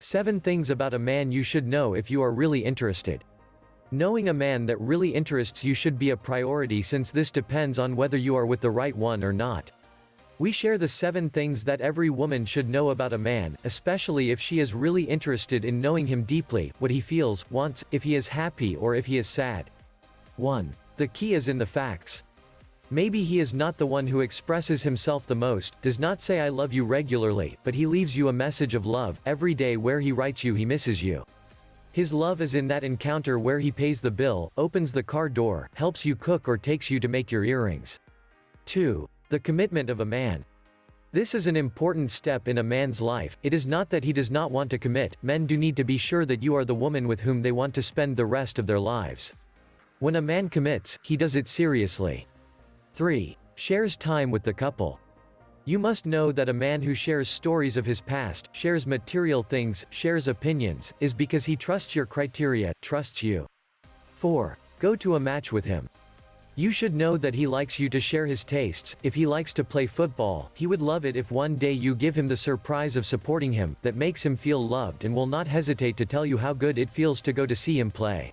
7 Things about a man you should know if you are really interested. Knowing a man that really interests you should be a priority, since this depends on whether you are with the right one or not. We share the 7 things that every woman should know about a man, especially if she is really interested in knowing him deeply, what he feels, wants, if he is happy or if he is sad. 1. The key is in the facts. Maybe he is not the one who expresses himself the most, does not say I love you regularly, but he leaves you a message of love every day where he writes you he misses you. His love is in that encounter where he pays the bill, opens the car door, helps you cook or takes you to make your earrings. 2. The commitment of a man. This is an important step in a man's life. It is not that he does not want to commit, men do need to be sure that you are the woman with whom they want to spend the rest of their lives. When a man commits, he does it seriously. 3. Shares time with the couple. You must know that a man who shares stories of his past, shares material things, shares opinions, is because he trusts your criteria, trusts you. 4. Go to a match with him. You should know that he likes you to share his tastes. If he likes to play football, he would love it if one day you give him the surprise of supporting him, that makes him feel loved and will not hesitate to tell you how good it feels to go to see him play.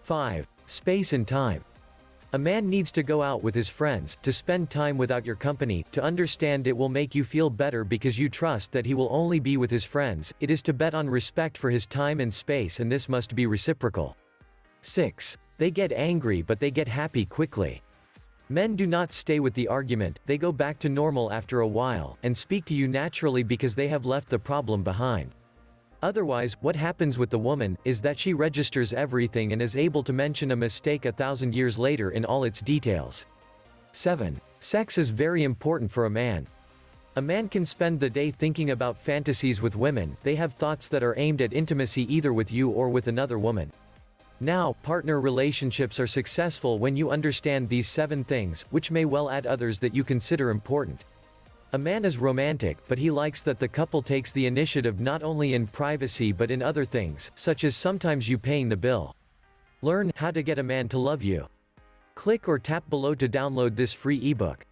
5. Space and time. A man needs to go out with his friends, to spend time without your company, to understand it will make you feel better because you trust that he will only be with his friends. It is to bet on respect for his time and space, and this must be reciprocal. 6. They get angry but they get happy quickly. Men do not stay with the argument, they go back to normal after a while, and speak to you naturally because they have left the problem behind. Otherwise, what happens with the woman, is that she registers everything and is able to mention a mistake 1,000 years later in all its details. 7. Sex is very important for a man. A man can spend the day thinking about fantasies with women, they have thoughts that are aimed at intimacy either with you or with another woman. Now, partner relationships are successful when you understand these 7 things, which may well add others that you consider important. A man is romantic, but he likes that the couple takes the initiative not only in privacy but in other things, such as sometimes you paying the bill. Learn how to get a man to love you. Click or tap below to download this free ebook.